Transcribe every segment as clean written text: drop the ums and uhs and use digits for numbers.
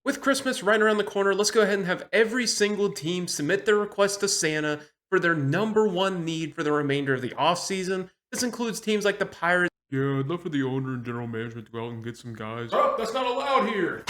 With Christmas right around the corner, let's go ahead and have every single team submit their request to Santa for their number one need for the remainder of the offseason. This includes teams like the Pirates. Yeah, I'd love for the owner and general management to go out and get some guys. Oh, that's not allowed here.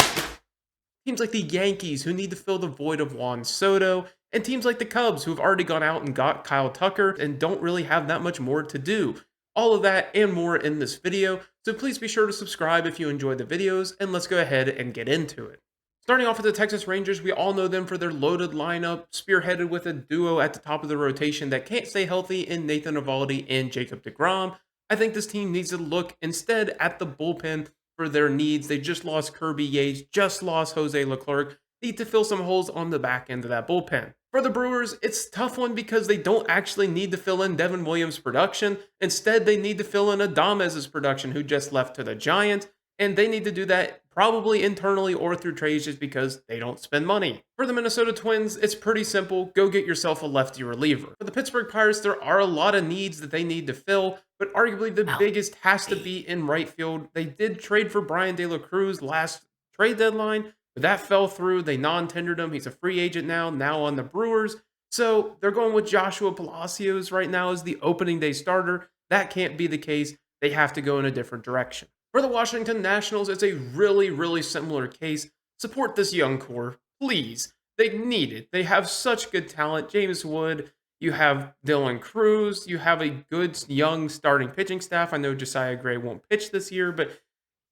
Teams like the Yankees, who need to fill the void of Juan Soto, and teams like the Cubs, who have already gone out and got Kyle Tucker and don't really have that much more to do. All of that and more in this video, so please be sure to subscribe if you enjoy the videos, and let's go ahead and get into it. Starting off with the Texas Rangers, we all know them for their loaded lineup, spearheaded with a duo at the top of the rotation that can't stay healthy in Nathan Eovaldi and Jacob deGrom. I think this team needs to look instead at the bullpen for their needs. They just lost Kirby Yates, just lost Jose Leclerc, need to fill some holes on the back end of that bullpen. For the Brewers, it's a tough one because they don't actually need to fill in Devin Williams' production. Instead, they need to fill in Adamez's production, who just left to the Giants. And they need to do that probably internally or through trades just because they don't spend money. For the Minnesota Twins, it's pretty simple. Go get yourself a lefty reliever. For the Pittsburgh Pirates, there are a lot of needs that they need to fill, but arguably the biggest has to be in right field. They did trade for Brian De La Cruz last trade deadline, but that fell through. They non-tendered him. He's a free agent now on the Brewers. So they're going with Joshua Palacios right now as the opening day starter. That can't be the case. They have to go in a different direction. For the Washington Nationals, it's a really similar case. Support this young core, please. They need it. They have such good talent. James Wood, you have Dylan Cruz, you have a good young starting pitching staff. I know Josiah Gray won't pitch this year, but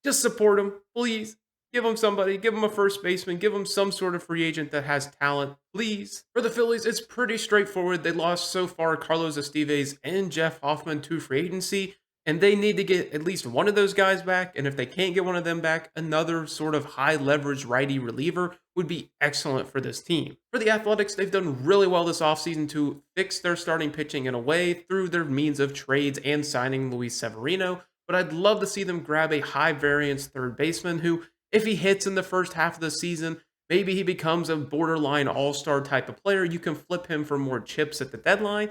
just support him, please. Give him somebody, give him a first baseman, give him some sort of free agent that has talent, please. For the Phillies, it's pretty straightforward. They lost so far Carlos Esteves and Jeff Hoffman to free agency, and they need to get at least one of those guys back. And if they can't get one of them back, another sort of high leverage righty reliever would be excellent for this team. For the Athletics, they've done really well this offseason to fix their starting pitching in a way through their means of trades and signing Luis Severino. But I'd love to see them grab a high variance third baseman who, if he hits in the first half of the season, maybe he becomes a borderline all-star type of player. You can flip him for more chips at the deadline,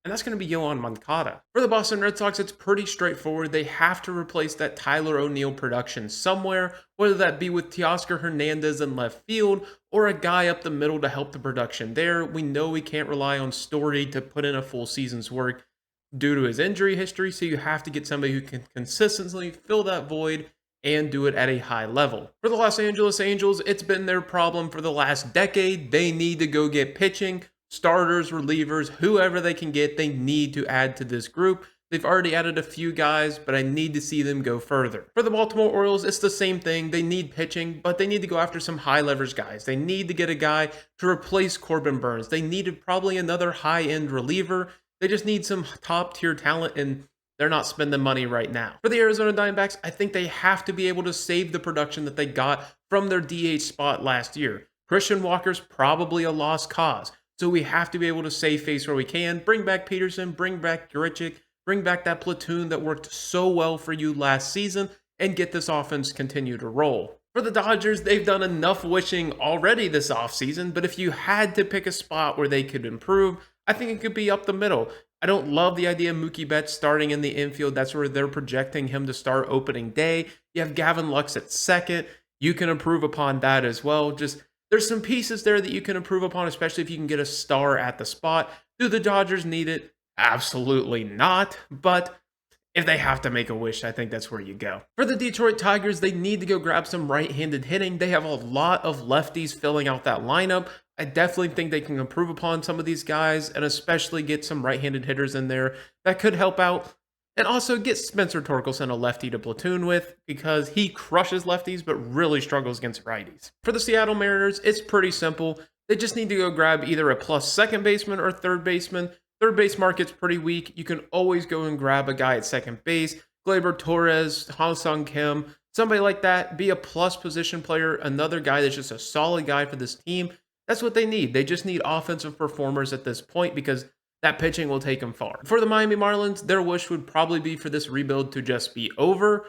and that's going to be Yohan Moncada. For the Boston Red Sox, it's pretty straightforward. They have to replace that Tyler O'Neill production somewhere, whether that be with Teoscar Hernandez in left field or a guy up the middle to help the production there. We know we can't rely on Story to put in a full season's work due to his injury history, so you have to get somebody who can consistently fill that void and do it at a high level. For the Los Angeles Angels, it's been their problem for the last decade. They need to go get pitching, starters, relievers, whoever they can get. They need to add to this group. They've already added a few guys, but I need to see them go further. For the Baltimore Orioles, it's the same thing. They need pitching, but they need to go after some high leverage guys. They need to get a guy to replace Corbin Burns. They needed probably another high-end reliever. They just need some top-tier talent, and they're not spending money right now. For the Arizona Diamondbacks, I think they have to be able to save the production that they got from their DH spot last year. Christian Walker's probably a lost cause, so we have to be able to save face where we can. Bring back Peterson, bring back Grichuk, bring back that platoon that worked so well for you last season, and get this offense continue to roll. For the Dodgers, they've done enough wishing already this offseason, but if you had to pick a spot where they could improve, I think it could be up the middle. I don't love the idea of Mookie Betts starting in the infield. That's where they're projecting him to start opening day. You have Gavin Lux at second. You can improve upon that as well. Just there's some pieces there that you can improve upon, especially if you can get a star at the spot. Do the Dodgers need it? Absolutely not. But if they have to make a wish, I think that's where you go. For the Detroit Tigers, they need to go grab some right-handed hitting. They have a lot of lefties filling out that lineup. I definitely think they can improve upon some of these guys and especially get some right-handed hitters in there that could help out. And also get Spencer Torkelson a lefty to platoon with because he crushes lefties but really struggles against righties. For the Seattle Mariners, it's pretty simple. They just need to go grab either a plus second baseman or third baseman. Third base market's pretty weak. You can always go and grab a guy at second base. Gleyber Torres, Ha-Sung Kim, somebody like that. Be a plus position player. Another guy that's just a solid guy for this team. That's what they need. They just need offensive performers at this point because that pitching will take them far. For the Miami Marlins, their wish would probably be for this rebuild to just be over,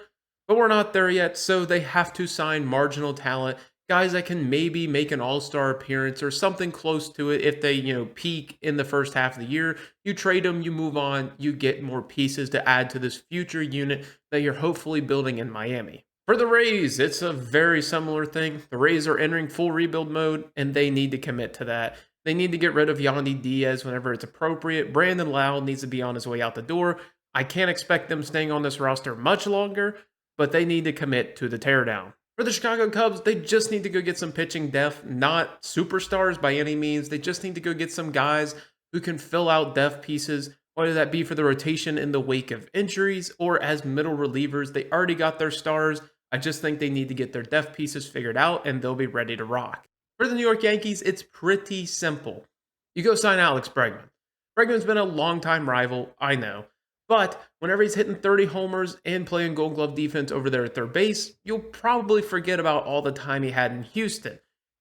but we're not there yet, so they have to sign marginal talent, guys that can maybe make an all-star appearance or something close to it if they, peak in the first half of the year. You trade them, you move on, you get more pieces to add to this future unit that you're hopefully building in Miami. For the Rays, it's a very similar thing. The Rays are entering full rebuild mode, and they need to commit to that. They need to get rid of Yandy Diaz whenever it's appropriate. Brandon Lowe needs to be on his way out the door. I can't expect them staying on this roster much longer, but they need to commit to the teardown. For the Chicago Cubs, they just need to go get some pitching depth, not superstars by any means. They just need to go get some guys who can fill out depth pieces, whether that be for the rotation in the wake of injuries or as middle relievers. They already got their stars. I just think they need to get their depth pieces figured out and they'll be ready to rock. For the New York Yankees, it's pretty simple. You go sign Alex Bregman. Bregman's been a longtime rival, I know. But whenever he's hitting 30 homers and playing Gold Glove defense over there at third base, you'll probably forget about all the time he had in Houston.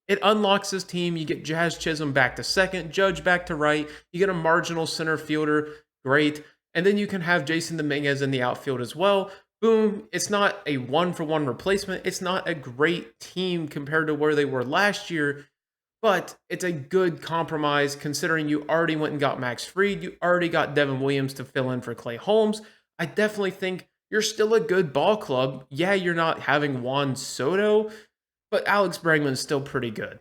It unlocks his team. You get Jazz Chisholm back to second, Judge back to right. You get a marginal center fielder. Great. And then you can have Jason Dominguez in the outfield as well. Boom. It's not a one-for-one replacement. It's not a great team compared to where they were last year, but it's a good compromise considering you already went and got Max Fried. You already got Devin Williams to fill in for Clay Holmes. I definitely think you're still a good ball club. Yeah, you're not having Juan Soto, but Alex Bregman is still pretty good.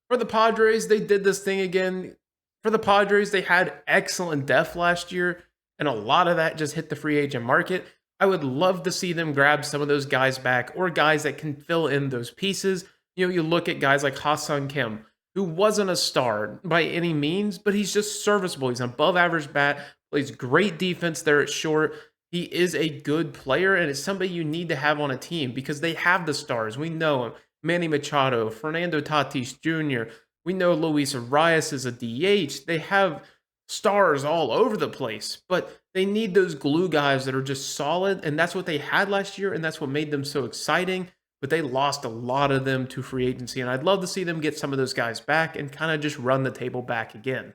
For the Padres, they did this thing again. For the Padres, they had excellent depth last year, and a lot of that just hit the free agent market. I would love to see them grab some of those guys back or guys that can fill in those pieces. You know, you look at guys like Ha-Seong Kim, who wasn't a star by any means, but he's just serviceable. He's an above average bat, plays great defense there at short. He is a good player, and it's somebody you need to have on a team because they have the stars. We know him. Manny Machado, Fernando Tatis Jr., we know Luis Arias is a DH. They have stars all over the place, but they need those glue guys that are just solid, and that's what they had last year, and that's what made them so exciting, but they lost a lot of them to free agency, and I'd love to see them get some of those guys back and kind of just run the table back again.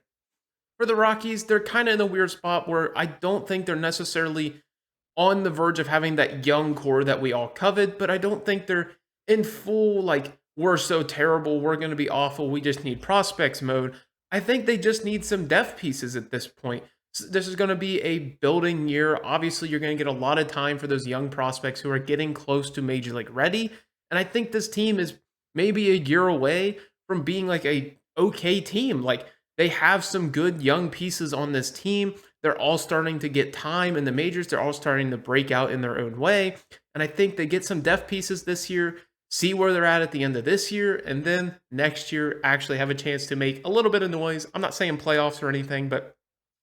For the Rockies, they're kind of in a weird spot where I don't think they're necessarily on the verge of having that young core that we all coveted, but I don't think they're in full, like, we're so terrible, we're going to be awful, we just need prospects mode. I think they just need some depth pieces at this point. This is going to be a building year. Obviously, you're going to get a lot of time for those young prospects who are getting close to Major League ready. And I think this team is maybe a year away from being like a okay team. Like, they have some good young pieces on this team. They're all starting to get time in the majors. They're all starting to break out in their own way. And I think they get some depth pieces this year, see where they're at the end of this year, and then next year actually have a chance to make a little bit of noise. I'm not saying playoffs or anything, but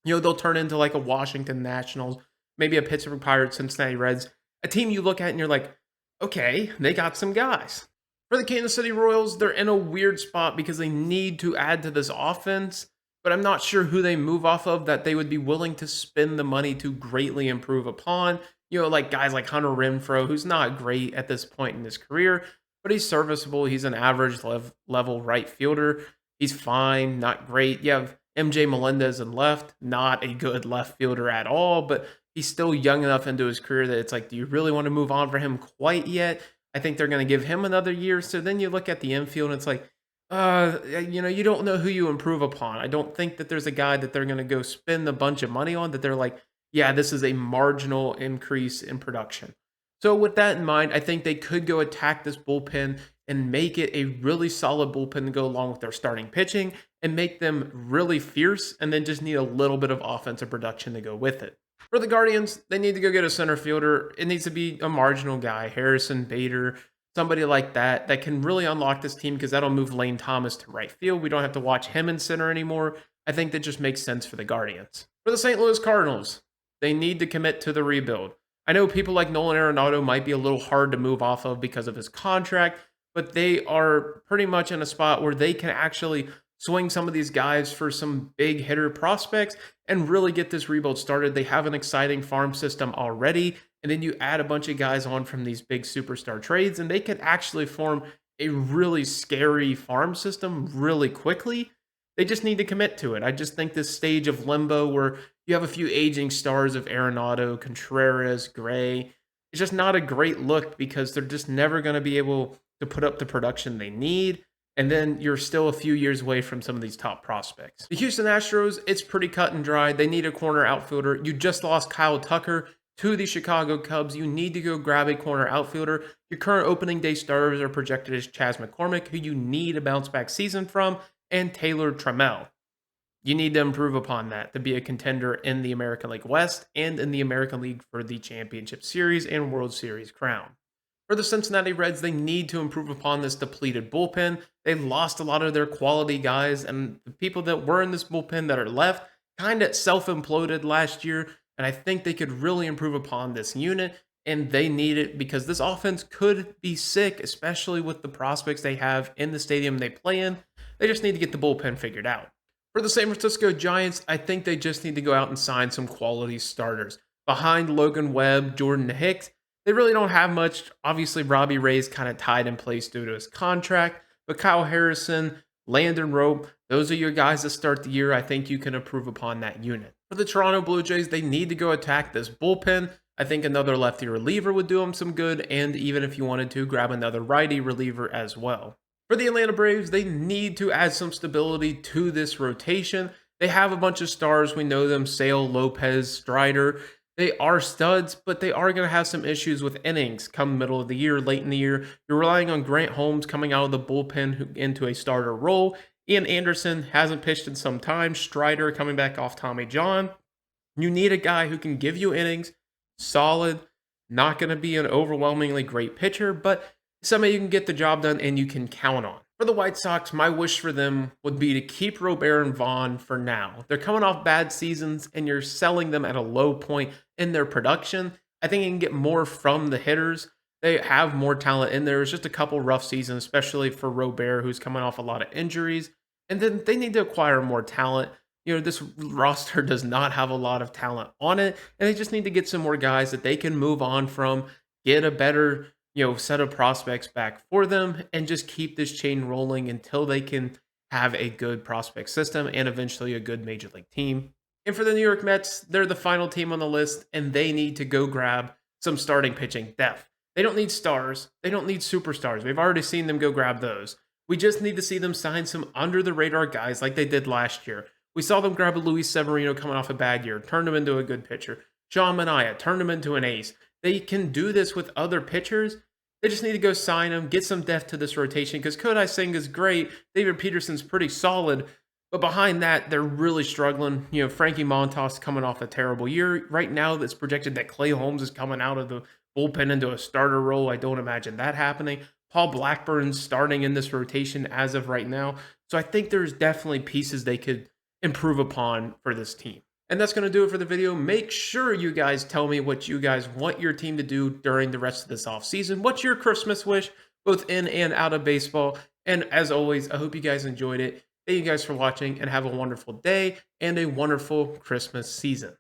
you know, they'll turn into like a Washington Nationals, maybe a Pittsburgh Pirates, Cincinnati Reds, a team you look at and you're like, okay, they got some guys. For the Kansas City Royals, they're in a weird spot because they need to add to this offense, but I'm not sure who they move off of that they would be willing to spend the money to greatly improve upon. You know, like guys like Hunter Renfroe, who's not great at this point in his career, but he's serviceable. He's an average level right fielder. He's fine, not great. You have MJ Melendez in left, not a good left fielder at all, but he's still young enough into his career that it's like, do you really want to move on for him quite yet? I think they're going to give him another year. So then you look at the infield and it's like, you know, you don't know who you improve upon. I don't think that there's a guy that they're going to go spend a bunch of money on that they're like, yeah, this is a marginal increase in production. So with that in mind, I think they could go attack this bullpen and make it a really solid bullpen to go along with their starting pitching and make them really fierce, and then just need a little bit of offensive production to go with it. For the Guardians, they need to go get a center fielder. It needs to be a marginal guy, Harrison Bader, somebody like that, that can really unlock this team because that'll move Lane Thomas to right field. We don't have to watch him in center anymore. I think that just makes sense for the Guardians. For the St. Louis Cardinals, they need to commit to the rebuild. I know people like Nolan Arenado might be a little hard to move off of because of his contract, but they are pretty much in a spot where they can actually swing some of these guys for some big hitter prospects and really get this rebuild started. They have an exciting farm system already, and then you add a bunch of guys on from these big superstar trades, and they can actually form a really scary farm system really quickly. They just need to commit to it. I just think this stage of limbo where you have a few aging stars of Arenado, Contreras, Gray, it's just not a great look because they're just never going to be able to put up the production they need. And then you're still a few years away from some of these top prospects. The Houston Astros, it's pretty cut and dry. They need a corner outfielder. You just lost Kyle Tucker. to the Chicago Cubs, you need to go grab a corner outfielder. Your current opening day starters are projected as Chas McCormick, who you need a bounce back season from, and Taylor Trammell. You need to improve upon that to be a contender in the American League West and in the American League for the Championship Series and World Series crown. For the Cincinnati Reds, they need to improve upon this depleted bullpen. They lost a lot of their quality guys, and the people that were in this bullpen that are left kind of self imploded last year. And I think they could really improve upon this unit, and they need it because this offense could be sick, especially with the prospects they have in the stadium they play in. They just need to get the bullpen figured out. For the San Francisco Giants, I think they just need to go out and sign some quality starters. Behind Logan Webb, Jordan Hicks, they really don't have much. Obviously, Robbie Ray's kind of tied in place due to his contract, but Kyle Harrison, Landon Rope, those are your guys that start the year. I think you can improve upon that unit. For the Toronto Blue Jays, they need to go attack this bullpen. I think another lefty reliever would do them some good, and even if you wanted to, grab another righty reliever as well. For the Atlanta Braves, they need to add some stability to this rotation. They have a bunch of stars. We know them: Sale, Lopez, Strider. They are studs, but they are going to have some issues with innings come middle of the year, late in the year. You're relying on Grant Holmes coming out of the bullpen into a starter role. Ian Anderson hasn't pitched in some time. Strider coming back off Tommy John. You need a guy who can give you innings, solid, not going to be an overwhelmingly great pitcher, but somebody you can get the job done and you can count on. For the White Sox, my wish for them would be to keep Robert and Vaughn for now. They're coming off bad seasons and you're selling them at a low point in their production. I think you can get more from the hitters. They have more talent in there. It's just a couple rough seasons, especially for Robert, who's coming off a lot of injuries. And then they need to acquire more talent. This roster does not have a lot of talent on it, and they just need to get some more guys that they can move on from, get a better set of prospects back for them, and just keep this chain rolling until they can have a good prospect system and eventually a good major league team. And for the New York Mets, they're the final team on the list, and they need to go grab some starting pitching depth. They don't need stars. They don't need superstars. We've already seen them go grab those. We just need to see them sign some under-the-radar guys like they did last year. We saw them grab a Luis Severino coming off a bad year, turned him into a good pitcher. Sean Manaea turned him into an ace. They can do this with other pitchers. They just need to go sign them, get some depth to this rotation, because Kodai Singh is great. David Peterson's pretty solid. But behind that, they're really struggling. Frankie Montas coming off a terrible year. Right now, it's projected that Clay Holmes is coming out of the bullpen into a starter role. I don't imagine that happening. Paul Blackburn's starting in this rotation as of right now. So I think there's definitely pieces they could improve upon for this team. And that's going to do it for the video. Make sure you guys tell me what you guys want your team to do during the rest of this offseason. What's your Christmas wish, both in and out of baseball? And as always, I hope you guys enjoyed it. Thank you guys for watching, and have a wonderful day and a wonderful Christmas season.